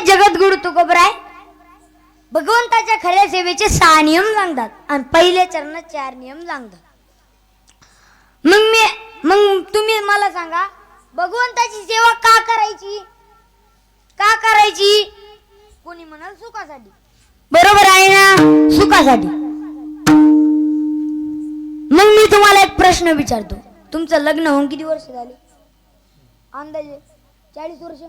जगद्गुरु तुकोबराय भगवंताच्या खऱ्या सेवेचे 6 नियम सांगतात आणि पहिल्या चरणात 4 नियम सांगतात. मग तुम्ही मला सांगा भगवंताची सेवा का करायची? का करायची? कोणी म्हणाल सुखासाठी. बरोबर आहे ना, सुखासाठी. मग मी तुम्हाला एक प्रश्न विचारतो. तुमचं लग्न होऊन किती वर्ष झाले? अंदाजे 40 वर्ष.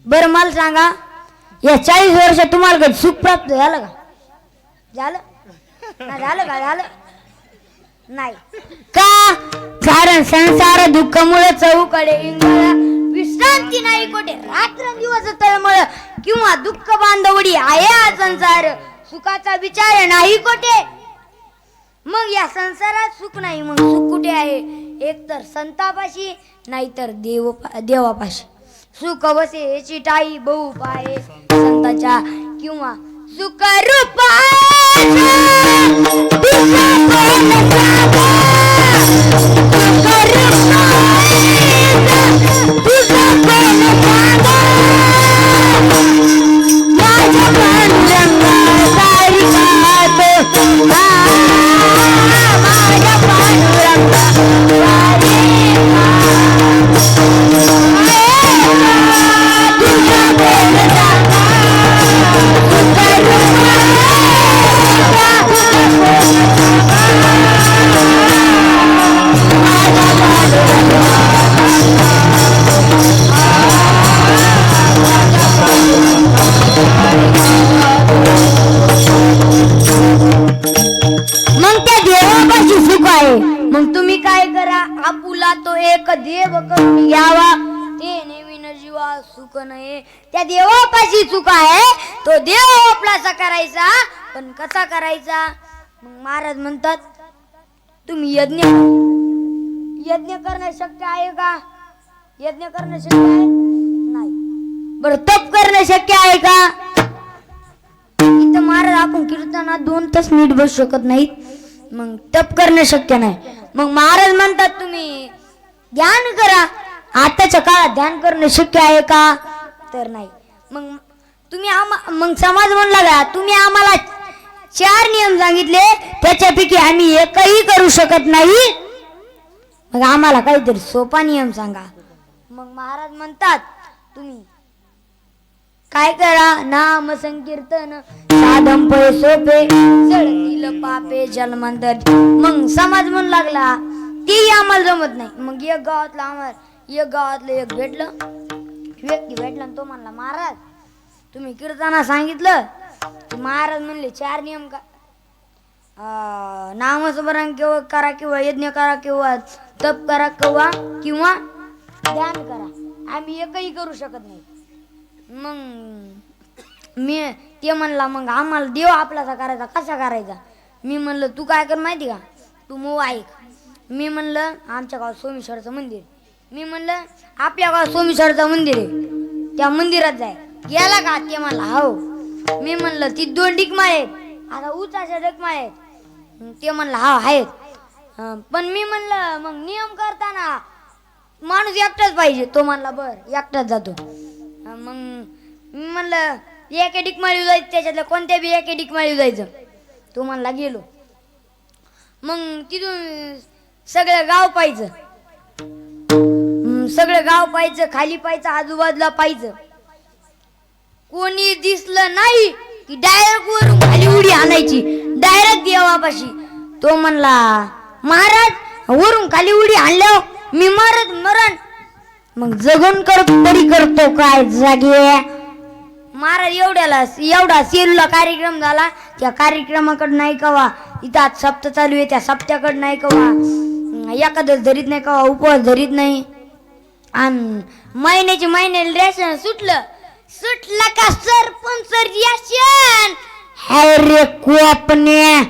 बरं मला सांगा या 40 वर्षात तुम्हाला काही सुख प्राप्त झालं का? झालं ना? झालं का? झालं नाही का? कारण संसार दुःखामुळे चौकडे इंगळ विश्रांती नाही कोठे, रात्रंदिवस तळमळ किंवा दुःख बांधवडी आहे हा संसार, सुखाचा विचार नाही कोठे. मग या संसारात सुख नाही, मग सुख कुठे आहे? एक तर संतापाशी नाहीतर देवापाशी. सुख वसे चिटाई बहु पाये संताच्या किंवा सुख रूपा मग तुम्ही काय करा, आपुला तो एक देव करून घ्यावा, ते नेमी न जीवा सुख नये. त्या देवापाशी सुख आहे, तो देव आपलासा करायचा. पण कसा करायचा? मग महाराज म्हणतात तुम्ही यज्ञ करणे शक्य आहे का? यज्ञ करणे शक्य आहे नाही. बरं तप करणे शक्य आहे का? इथं महाराज आपण कीर्तनात 2 तास नीट बसू शकत नाहीत, मग तप करणे शक्य नाही. मग महाराज म्हणतात तुम्ही ध्यान करा. आताच्या काळात ध्यान करणे शक्य आहे का? तर नाही. मग तुम्ही मग समाज म्हणला का तुम्ही आम्हाला 4 नियम सांगितले, त्याच्यापैकी आम्ही एकही करू शकत नाही, मग आम्हाला काहीतरी सोपा नियम सांगा. मग महाराज म्हणतात तुम्ही काय करा, नाम संकीर्तन साधम पै सोपे जळतील पापे जन्मांतर. मग समाज म्हणू लागला तेही आम्हाला जमत नाही. मग एक गावातलं एक व्यक्ती भेटला तो म्हणला महाराज तुम्ही कीर्तना सांगितलं. महाराज म्हणले 4 नियम का? नामस्मरण करा किंवा यज्ञ करा किंवा तप करा किंवा ध्यान करा, आम्ही एकही करू शकत नाही. मग ते म्हणला मग आम्हाला देव आपलासा करायचा, कसा करायचा? मी म्हणलं तू काय कर माहिती का, तू मग ऐक. मी म्हणलं आमच्या गावात सोमेश्वरचं मंदिर. मी म्हणलं आपल्या गावात सोमेश्वरचं मंदिर आहे, त्या मंदिरात जाय. गेला का? ते म्हणला हो. मी म्हणलं ती 2 डिकमाळे आहेत, आता उचाच्या डिकमाळे आहेत. ते म्हणलं हा आहेत. पण मी म्हणलं मग नियम करताना माणूस एकटाच पाहिजे. तो म्हणला बर एकटाच जातो. मग मी म्हणलं एके डिकमाळी जायचं, त्याच्यातलं कोणत्या बी एके डिकमाळी जायचं. तो म्हणला गेलो. मग तिथून सगळं गाव पाहायचं, खाली पाहायचं, आजूबाजूला पाहायचं. कोणी दिसलं नाही की डायरेक्ट वरून खाली उडी आणायची, डायरेक्ट देवापाशी. तो म्हणला महाराज वरून खाली उडी आणल्यावर मी मरण. मग जगून तरी करतो काय जागे. महाराज एवढा सेलूला कार्यक्रम झाला, त्या कार्यक्रमाकडे नाही कवा. इथं आज सप्ताह चालू आहे, त्या सप्त्याकडे नाही कवा. एकादश धरीत नाही कवा, उपवास धरीत नाही. आणि महिन्याला रेशन सुटलं का सरपंच रेशन रे कोपने.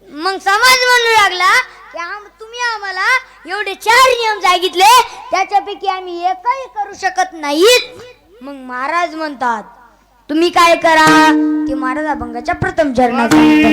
मग समाज म्हणू लागला की तुम्ही आम्हाला एवढे 4 नियम सांगितले, त्याच्यापैकी आम्ही एकही करू शकत नाहीत. मग महाराज म्हणतात तुम्ही काय करा. ते महाराज अभंगाच्या प्रथम चरणात सांगतात.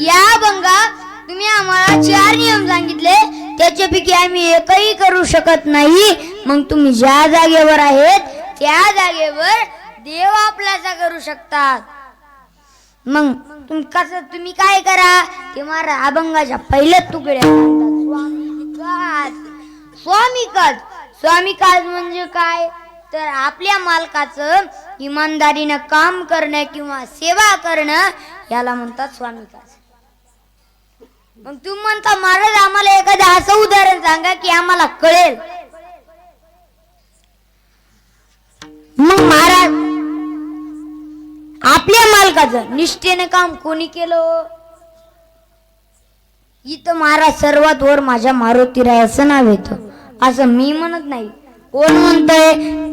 या अभंगा तुम्ही आम्हाला 4 नियम सांगितले, त्याच्यापैकी आम्ही एकही करू शकत नाही. मग तुम्ही ज्या जागेवर आहेत त्या जागेवर देव आपल्याचा करू शकतात. मग तुम्ही काय करा, ते मारा अभंगाच्या पहिल्याच तुकड्या स्वामी काज म्हणजे काय, तर आपल्या मालकाचं इमानदारीनं काम करणं किंवा सेवा करणं याला म्हणतात स्वामी काज. मग तुम्ही म्हणता महाराज आम्हाला एखादं असं उदाहरण सांगा की आम्हाला कळेल. मग महाराज आपल्या मालकाचं निष्ठेने काम कोणी केलं, इथं महाराज सर्वात वर माझ्या मारुतीरायाचं नाव येतं. असं मी म्हणत नाही, कोण म्हणतंय,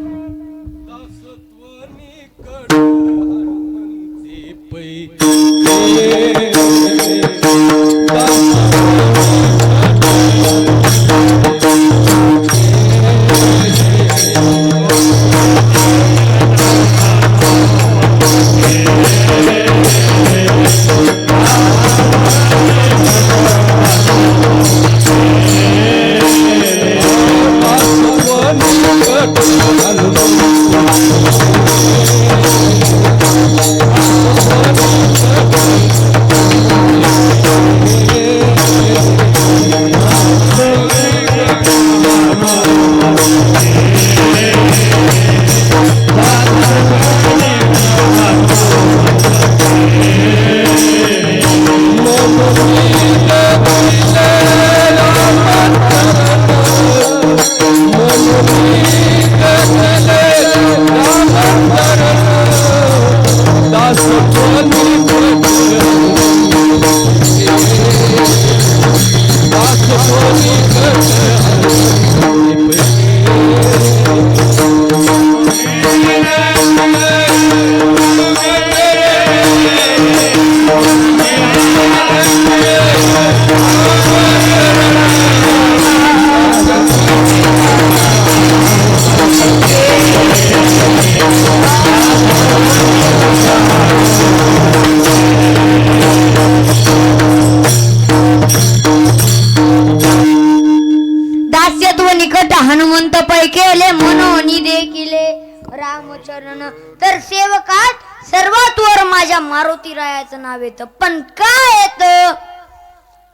हनुमंत पै केले मनोनी देखिले रामचरण. तर सेवकात सर्वात वर माझ्या मारुतीरायाचं नाव येतं. पण काय येतं,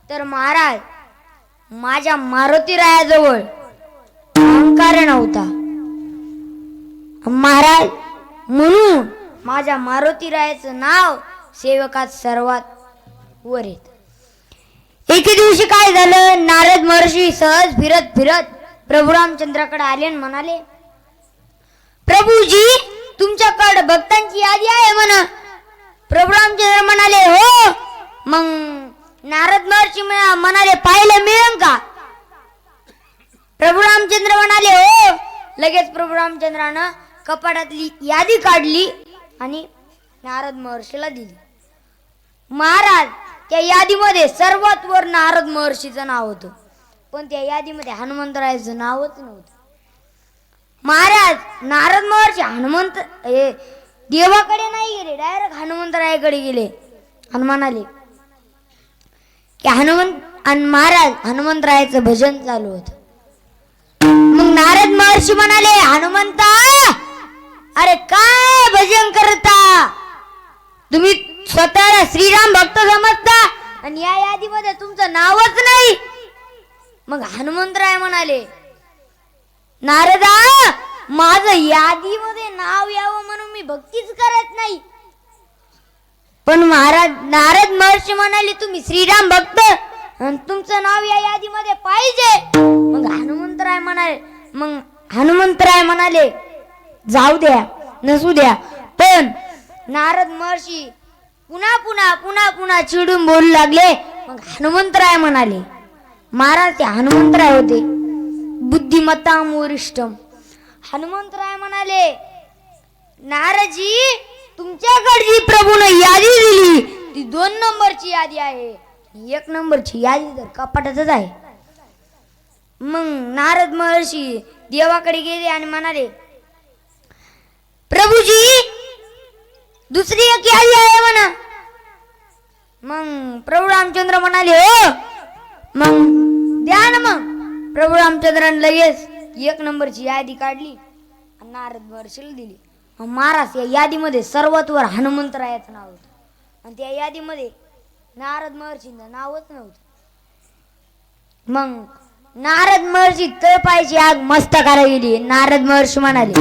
तर महाराज माझ्या मारुतीरायाजवळ अहंकार नव्हता महाराज, म्हणून माझ्या मारुतीरायाचं नाव सेवकात सर्वात वर येत. एके दिवशी काय झालं, नारद महर्षी सहज फिरत फिरत प्रभू रामचंद्राकडे आले आणि म्हणाले, प्रभूजी तुमच्याकडे भक्तांची यादी आहे म्हणा. प्रभू रामचंद्र म्हणाले हो. मग नारद महर्षी म्हणाले पाहिलं मिळेल का. प्रभू रामचंद्र म्हणाले हो. लगेच प्रभू रामचंद्रानं कपाटातली यादी काढली आणि नारद महर्षीला दिली. महाराज त्या यादीमध्ये सर्वात वर नारद महर्षीचं नाव होतं, पण त्या यादीमध्ये हनुमंतरायाचं नावच नव्हतं. महाराज नारद महर्षी देवाकडे नाही गेले, डायरेक्ट हनुमंतरायाकडे गेले. हनुमान आले की महाराज हनुमंतरायाचं भजन चालू होतं. मग नारद महर्षी म्हणाले, हनुमंता अरे काय भजन करता तुम्ही, स्वतःला श्रीराम भक्त समजता आणि या यादीमध्ये तुमचं नावच नाही. मग हनुमंतराय म्हणाले, नारदा माझं यादीमध्ये नाव यावं म्हणून मी भक्तीच करत नाही. पण महाराज नारद महर्षी म्हणाले तुम्ही श्रीराम भक्त आणि तुमचं नाव या यादीमध्ये पाहिजे. मग हनुमंतराय म्हणाले जाऊ द्या नसू द्या. पण नारद महर्षी पुन्हा चिडून बोलू लागले. मग हनुमंतराय म्हणाले, महाराज ते हनुमंतराय होते बुद्धिमत्ताम वरिष्ठम. हनुमंतराय म्हणाले, नारदजी तुमच्याकडे जी प्रभूने यादी दिली ती 2 नंबरची यादी आहे, 1 नंबरची यादी तर कपाटातच आहे. मग नारद महर्षी देवाकडे गेले आणि म्हणाले, प्रभूजी दुसरी एक यादी आहे म्हणा. मग प्रभू रामचंद्र म्हणाले हो मग द्या ना मग. प्रभू रामचंद्राने लगेच 1 नंबरची यादी काढली आणि नारद महर्षीला दिली. महाराज या यादीमध्ये सर्वात वर हनुमंतरायाचं नाव होतं आणि त्या यादीमध्ये नारद महर्षींचं नावच नव्हतं. मग नारद महर्षी तळपायची आग मस्तकाला गेली. नारद महर्षी म्हणाले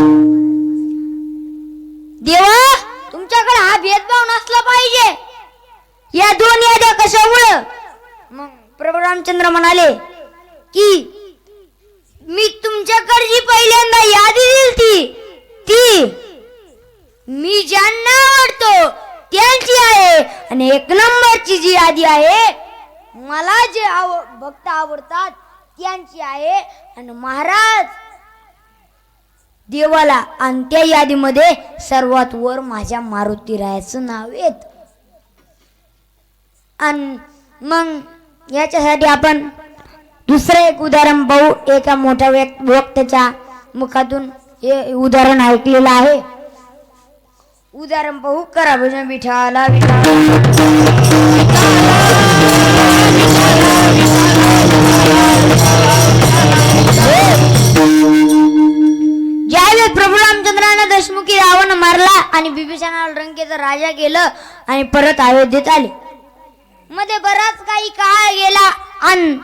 देवा तुमच्याकडे हा भेदभाव नसला पाहिजे, या 2 याद्या कशामुळं. मग प्रभू रामचंद्र म्हणाले की मी तुमच्याकडे जी पहिल्यांदा यादी दिली ती मी ज्यांना आवडतो त्यांची आहे आणि 1 नंबरची जी यादी आहे मला जे भक्त आवडतात त्यांची आहे. आणि महाराज देवाला आणि त्या यादीमध्ये सर्वात वर माझ्या मारुतीरायाचं नाव येत. आणि मग याच्यासाठी आपण दुसरं एक उदाहरण पाहू. एका मोठ्या वक्त्याच्या मुखातून हे उदाहरण ऐकलेलं आहे. उदाहरण पाहू. करा भजन विठाला ज्यावेळेस प्रभू रामचंद्राने दशमुखी रावण मारला आणि बिभीषणाला लंकेचा राजा केलं आणि परत अयोध्येत आले. मध्ये बराच काही काळ गेला आणि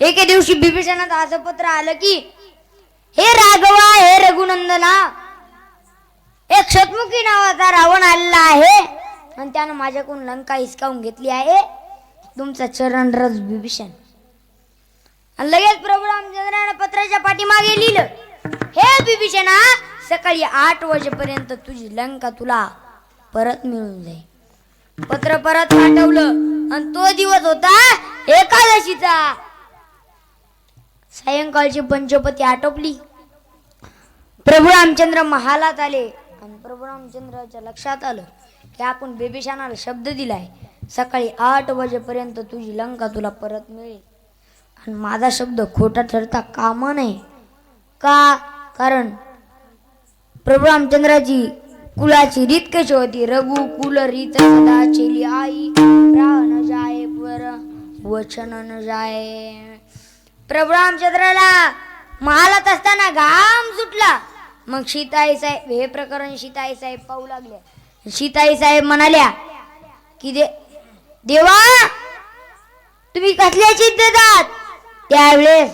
एके दिवशी बिभीषणाचं असं पत्र आलं की हे राघवा हे रघुनंदना एक शतमुखी नावाचा रावण आलेला आहे आणि त्यानं माझ्याकडून लंका हिसकावून घेतली आहे. तुमचा चरणरज बिभीषण. आणि लगेच प्रभू रामचंद्राने पत्राच्या पाठीमागे लिहिलं हे बिभीषणा सकाळी 8 वाजेपर्यंत तुझी लंका तुला परत मिळून जाईल. पत्र परत पाठवलं आणि तो दिवस होता एकादशीचा. सायंकाळची पंचपती आटोपली. प्रभू रामचंद्र महालात आले आणि प्रभू रामचंद्राच्या लक्षात आलं की आपण बिभीषणाला शब्द दिलाय सकाळी 8 वाजेपर्यंत तुझी लंका तुला परत मिळेल आणि माझा शब्द खोटा ठरता कामा नये. का? कारण प्रभू रामचंद्राची कुलाची रीत कशी होती. रघु कुल रीत सदा चेली आई प्राण जाय पर वचन न जाय. प्रभू रामचंद्राला महालात असताना घाम सुटला. मग सीताई साहेब हे प्रकरण सीताई साहेब पाहू लागले. सीताई साहेब म्हणाल्या की देवा तुम्ही कसल्याची देतात. त्यावेळेस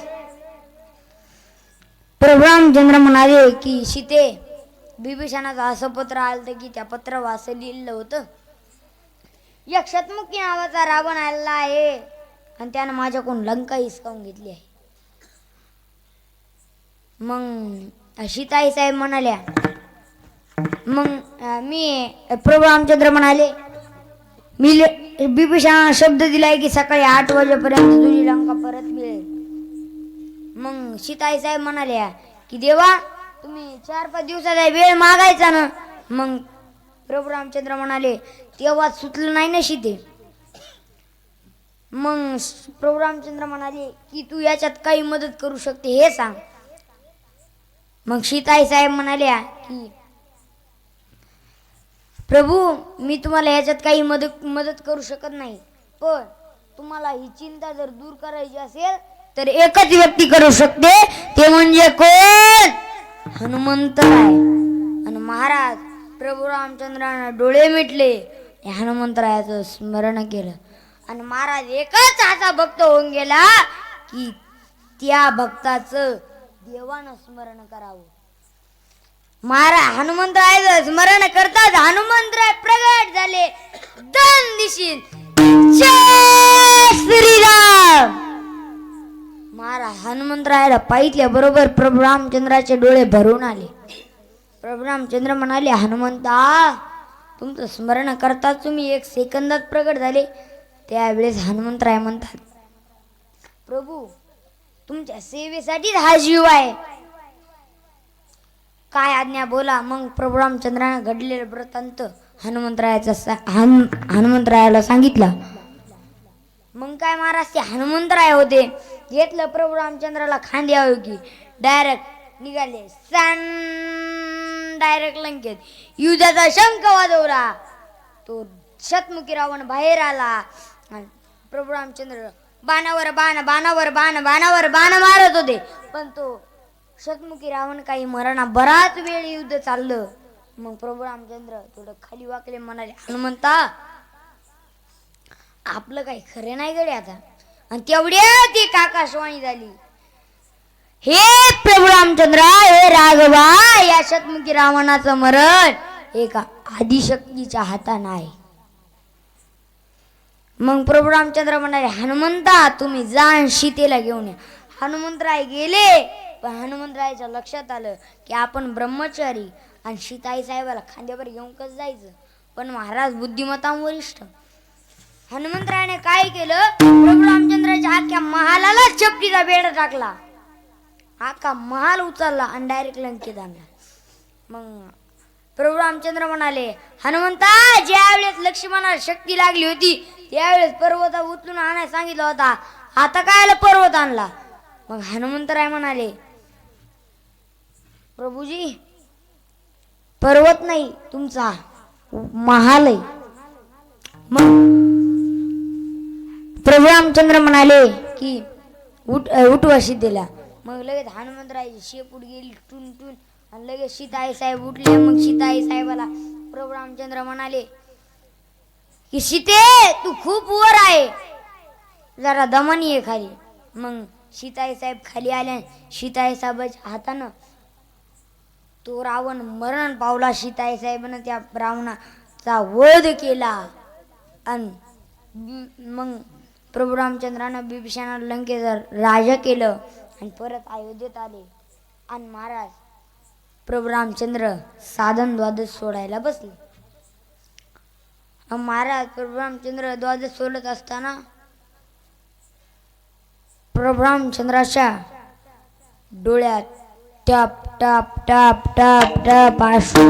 प्रभू रामचंद्र म्हणाले की सीते बिभीषणाचं असं पत्र आलं की त्या पत्र वाचलं लिहिलं होतं एक शतमुखी नावाचा रावण आलेला आहे आणि त्यानं माझ्याकडून लंका हिसकावून घेतली आहे. मग सीताई साहेब म्हणाल्या मग मी प्रभू रामचंद्र म्हणाले मी बिभीषणाला शब्द दिलाय की सकाळी 8 वाजेपर्यंत तुझी लंका परत मिळेल. मग सीताई साहेब म्हणाल्या की देवा तुम्ही 4-5 दिवसाचा वेळ मागायचा ना. मग प्रभू रामचंद्र म्हणाले तेव्हा सुचलं नाही ना सीते. मग प्रभू रामचंद्र म्हणाले की तू याच्यात काही मदत करू शकते हे सांग. मग सीताई साहेब म्हणाल्या की प्रभू मी तुम्हाला याच्यात काही मदत करू शकत नाही, पण तुम्हाला ही चिंता जर दूर करायची असेल तर एकच व्यक्ती करू शकते ते म्हणजे कोण? हनुमंतराय. आणि महाराज प्रभू रामचंद्राने डोळे मिटले हनुमंतरायाचं स्मरण केलं आणि महाराज एकच असा भक्त होऊन गेला की त्या भक्ताचं देवानं स्मरण करावं. महाराज हनुमंतरायाचं स्मरण करतात हनुमंतराय प्रगट झाले. दन दिशीन जय श्रीराम. महाराज हनुमंतरायाला पाहितल्या बरोबर प्रभू रामचंद्राचे डोळे भरून आले. प्रभू रामचंद्र म्हणाले हनुमंता तुमचं स्मरण करता तुम्ही 1 सेकंदात प्रगट झाले. त्यावेळेस हनुमंतराय म्हणतात प्रभू तुमच्या सेवेसाठी हा जीव आहे, काय आज्ञा बोला. मग प्रभू रामचंद्राने घडलेलं वृत्तांत हनुमंतरायाला सांगितलं. मग काय महाराज ते हनुमंतराय होते घेतलं प्रभू रामचंद्राला खांद्यावर की डायरेक्ट निघाले डायरेक्ट लंकेत. युद्धाचा शंख वाजवला. तो शतमुखी रावण बाहेर आला. प्रभू रामचंद्र बाणावर बाण मारत होते, पण तो शतमुखी रावण काही मरणा बराच वेळ युद्ध चाललं. मग प्रभू रामचंद्र थोडं खाली वाकले, म्हणाले हनुमंता आपलं काही खरे नाही गडे आता. आणि तेवढ्या ती आकाशवाणी झाली, हे प्रभू रामचंद्र, हे राघवा, या शतमुखी रावणाचं मरण एका आदिशक्तीच्या हातानं आहे. मग प्रभू रामचंद्र म्हणाले हनुमंता तुम्ही जा आणि सीतेला घेऊन या. हनुमंतराय गेले, पण हनुमंतरायच्या लक्षात आलं की आपण ब्रह्मचारी आणि सीताई साहेबाला खांद्यावर घेऊन कसं जायचं. पण महाराज बुद्धिमत्ता वरिष्ठ. हनुमंतरायाने काय केलं, प्रभू रामचंद्राच्या अख्ख्या महालाला चपटीचा बेड टाकला, अख्खा महाल उचलला आणि डायरेक्ट लंकेत आणला. मग प्रभू रामचंद्र म्हणाले हनुमंता, ज्या वेळेस लक्ष्मणाला शक्ती लागली होती त्यावेळेस पर्वत उचलून आणायला सांगितलं होता, आता काय पर्वत आणला. मग हनुमंतराय म्हणाले प्रभूजी पर्वत नाही तुमचा महाल आहे. मग प्रभू रामचंद्र म्हणाले की उठवा सीतेला. मग लगेच हनुमंतरायची शेपूट गेली टून टून आणि लगेच सीताई साहेब उठले. मग सीताई साहेबाला प्रभू रामचंद्र म्हणाले की सीते तू खूप वर आहे, जरा दमनी आहे खाली. मग सीताई साहेब खाली आल्या. सीताई साहेबाच्या हातानं तो रावण मरण पावला. सीताई साहेबानं त्या रावणाचा वध केला. आणि मग प्रभू रामचंद्रानं बिभीषणाला लंकेचा राजा केलं आणि परत अयोध्येत आले. आणि महाराज प्रभू रामचंद्र साधन द्वादश सोडायला बसले. महाराज प्रभू रामचंद्र द्वादश सोडत असताना प्रभू रामचंद्राच्या डोळ्यात टप टप टप टप टप अश्रू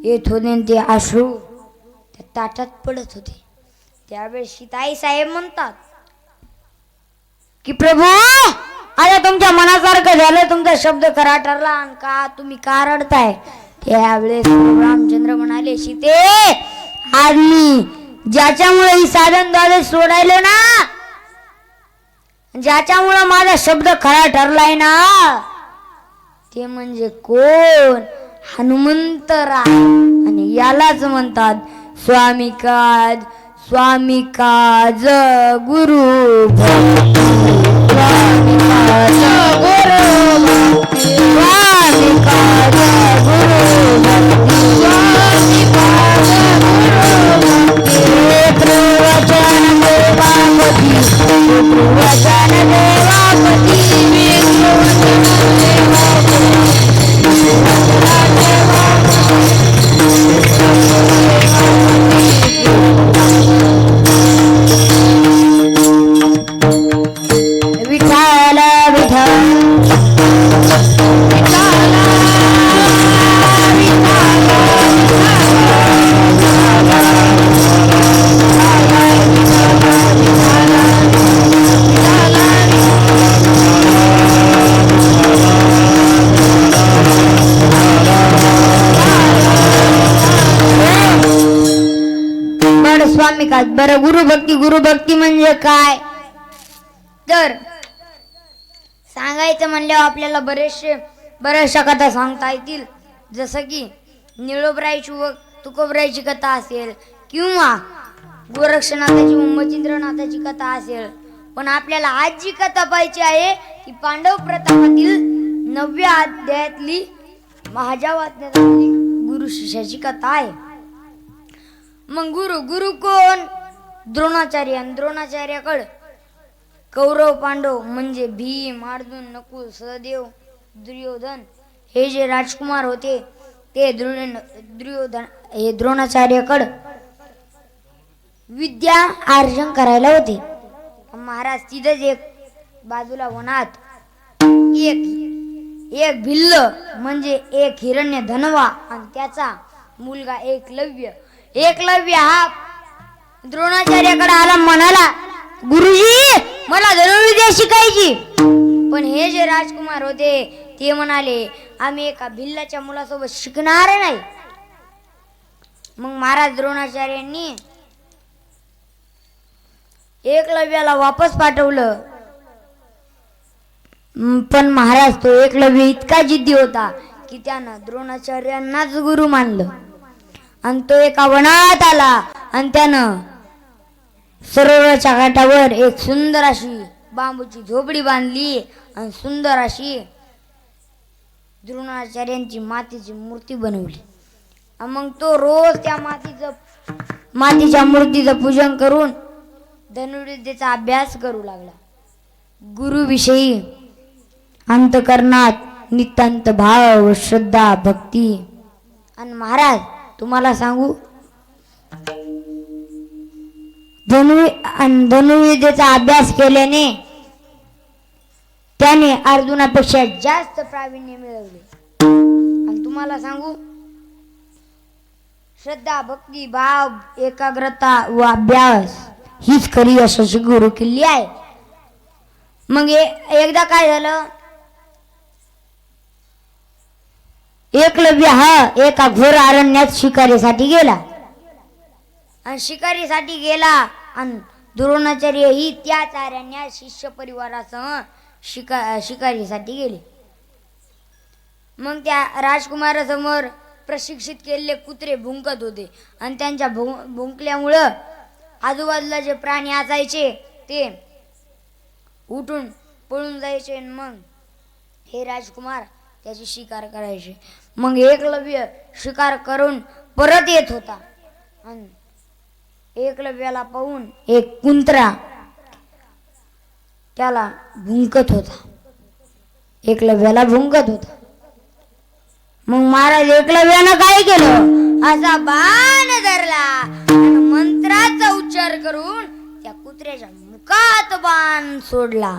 येत होते. ते अश्रू त्या ताटात पडत होते. त्यावेळेस सीताई साहेब म्हणतात की प्रभू आता तुमच्या मनासारखं झालं, तुमचा शब्द खरा ठरला आणि का तुम्ही का रडताय. त्यावेळेस प्रभू रामचंद्र म्हणाले सीते आज मी ज्याच्यामुळे ही साधन द्वादश सोडायलो ना, ज्याच्यामुळे माझा शब्द खरा ठरलाय ना, ते म्हणजे कोण, हनुमंतराय. आणि यालाच म्हणतात स्वामी काज गुरु भक्ती, स्वामी काज गुरु भक्ती, स्वामी काज गुरु भक्ती, स्वामी काज गुरु भक्ती. प्रवचन देवापती, प्रवचन देवापती, विठ्ठल स्वामी का. बरं गुरुभक्ती म्हणजे काय, तर सांगायचं म्हणल्यावर आपल्याला बऱ्याचशा कथा सांगता येतील. जसं की निळोबरायची व तुकोबरायची कथा असेल किंवा गोरक्षनाथाची व मच्छिंद्रनाथाची कथा असेल. पण आपल्याला आज जी कथा पाहिजे आहे ती पांडव प्रतापातील 9व्या अध्यायातली महाजावातली गुरु शिष्याची कथा आहे. मग गुरु कोण, द्रोणाचार्य. आणि द्रोणाचार्याकडे कौरव पांडव म्हणजे भीम, अर्जुन, नकुल, सहदेव, दुर्योधन हे जे राजकुमार होते ते दुर्योधन हे द्रोणाचार्याकडे विद्या अर्जन करायला होते. महाराज तिथेच एक बाजूला वनात एक भिल्ल म्हणजे एक हिरण्य धनवा आणि त्याचा मुलगा एकलव्य हा द्रोणाचार्याकडे आला, म्हणाला गुरुजी मला धनुर्विद्या शिकायची. पण हे जे राजकुमार होते ते म्हणाले आम्ही एका भिल्लाच्या मुलासोबत शिकणार नाही. मग महाराज द्रोणाचार्यांनी एकलव्याला वापस पाठवलं. पण महाराज तो एकलव्य इतका जिद्दी होता की त्यानं द्रोणाचार्यांनाच गुरु मानलं. आणि तो एका वनात आला आणि त्यानं सरोवराच्या घाटावर एक सुंदर अशी बांबूची झोपडी बांधली आणि सुंदर अशी द्रोणाचार्यांची मातीची मूर्ती बनवली. मग तो रोज त्या मातीच्या मूर्तीचं पूजन करून धनुर्विद्येचा अभ्यास करू लागला. गुरुविषयी अंतकरणात नितांत भाव, श्रद्धा, भक्ती. आणि महाराज तुम्हाला सांगू, धनुर्विद्येचा अभ्यास केल्याने त्याने अर्जुनापेक्षा जास्त प्रावीण्य मिळवले. आणि तुम्हाला सांगू, श्रद्धा, भक्ती, भाव, एकाग्रता व अभ्यास हीच खरी यशाची गुरु किल्ली आहे. मग एकदा काय झालं, एकलव्य हा एका घोर अरण्यात शिकारीसाठी गेला. आणि शिकारीसाठी गेला आणि द्रोणाचार्य ही त्याच अरण्यात शिष्य परिवारासह शिकारीसाठी गेले. मग त्या राजकुमारासमोर प्रशिक्षित केलेले कुत्रे भुंकत होते आणि त्यांच्या भुंकल्यामुळं आजूबाजूला जे प्राणी असायचे ते उठून पळून जायचे. मग हे राजकुमार त्याची शिकार करायचे. मग एकलव्य शिकार करून परत येत होता आणि एकलव्याला पाहून एक कुंत्रा त्याला भुंकत होता, एकलव्याला भुंकत होता. मग महाराज एकलव्यानं काय केलं, असा बाण धरला आणि मंत्राचा उच्चार करून त्या कुत्र्याच्या मुखात बाण सोडला.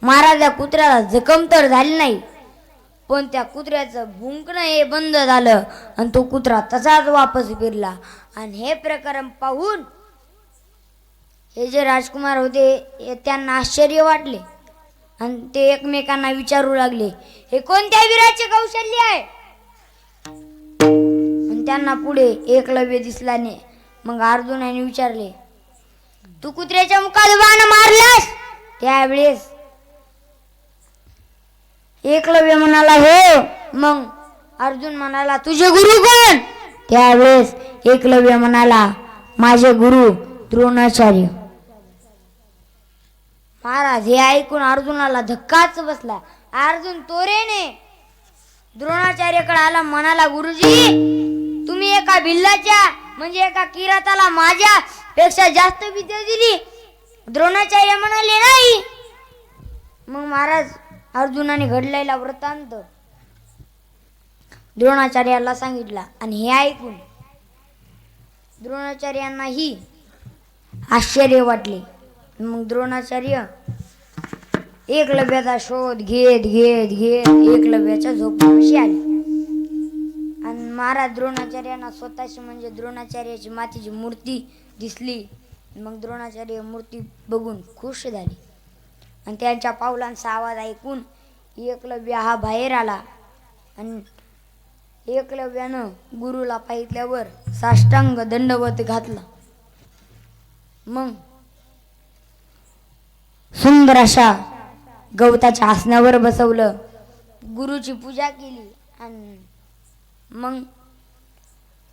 महाराज त्या कुत्र्याला जखम तर झाली नाही, पण त्या कुत्र्याचं भुंकणं हे बंद झालं आणि तो कुत्रा तसाच वापस फिरला. आणि हे प्रकरण पाहून हे जे राजकुमार होते त्यांना आश्चर्य वाटले आणि ते एकमेकांना विचारू लागले, हे कोणत्या वीराचे कौशल्य आहे. आणि त्यांना पुढे एकलव्य दिसला नाही. मग अर्जुनाने विचारले, तू कुत्र्याच्या मुखात बाण मारलास. त्यावेळेस एकलव्य म्हणाला, हो. मग अर्जुन म्हणाला, तुझे गुरु कोण. त्यावेळेस एकलव्य म्हणाला, माझे गुरु द्रोणाचार्य. महाराज हे ऐकून अर्जुनाला धक्काच बसला. अर्जुन तोरेने द्रोणाचार्याकडे आला, म्हणाला, गुरुजी तुम्ही एका भिल्लाच्या म्हणजे एका किराताला माझ्या पेक्षा जास्त विद्या दिली. द्रोणाचार्य म्हणाले, नाही. मग महाराज अर्जुनाने घडलेला वृत्तांत द्रोणाचार्याला सांगितला आणि हे ऐकून द्रोणाचार्यांनाही आश्चर्य वाटले. मग द्रोणाचार्य एकलव्याचा शोध घेत घेत घेत एकलव्याच्या झोपडीपाशी आले. आणि महाराज द्रोणाचार्यांना स्वतःची म्हणजे द्रोणाचार्याची मातीची मूर्ती दिसली. मग द्रोणाचार्य मूर्ती बघून खुश झाले आणि त्यांच्या पावलांचा आवाज ऐकून एकलव्य हा बाहेर आला. आणि एकलव्यानं गुरुला पाहिल्यावर साष्टांग दंडवत घातला. मग सुंदर अशा गवताच्या आसनावर बसवलं, गुरुची पूजा केली. आणि मग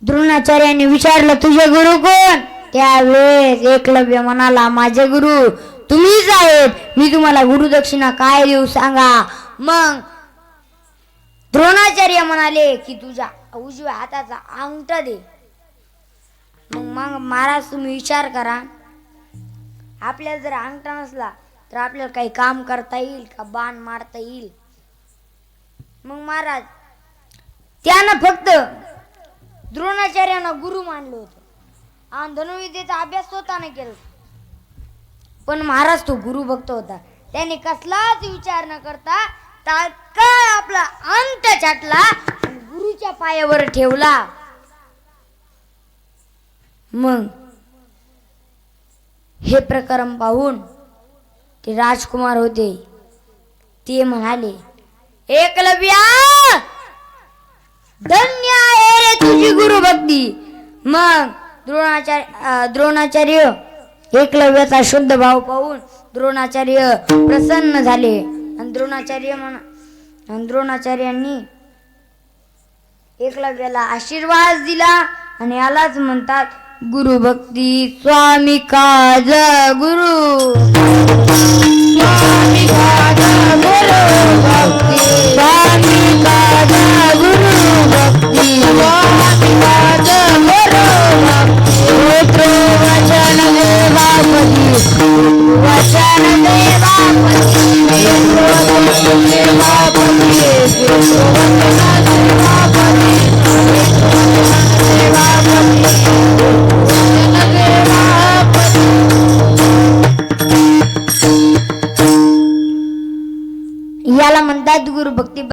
द्रोणाचार्याने विचारलं, तुझे गुरु कोण. त्यावेळेस एकलव्य म्हणाला, माझे गुरु तुम्हीच आहेत. मी तुम्हाला गुरुदक्षिणा काय देऊ सांगा. मग द्रोणाचार्य म्हणाले की तुझ्या उजव्या हाताचा अंगठा दे. मग महाराज तुम्ही विचार करा, आपल्याला जर अंगठा नसला तर आपल्याला काही काम करता येईल का, बाण मारता येईल. मग महाराज त्यानं फक्त द्रोणाचार्यांना गुरु मानलं होतं आणि धनुर्विद्येचा अभ्यास स्वतःने केला. पण महाराज तो गुरु भक्त होता. त्याने कसलाच विचार न करता तात्काळ आपला अंत छाटला आणि गुरुच्या पायावर ठेवला. मग हे प्रकरण पाहून ते राजकुमार होते ते म्हणाले, एकलव्या धन्य आहे रे तुझी गुरु भक्ती. मग द्रोणाचार्य एकलव्याचा शुद्ध भाव पाहून द्रोणाचार्य प्रसन्न झाले आणि द्रोणाचार्यांनी एकलव्याला आशीर्वाद दिला आणि यालाच म्हणतात गुरु भक्ती स्वामी काज गुरु स्वामी काज गुरु भक्ती स्वामी काज गुरु भक्ती स्वामी काज गुरु भक्ती वचन देवापती वचन देवापती याला म्हणतात गुरु भक्ती.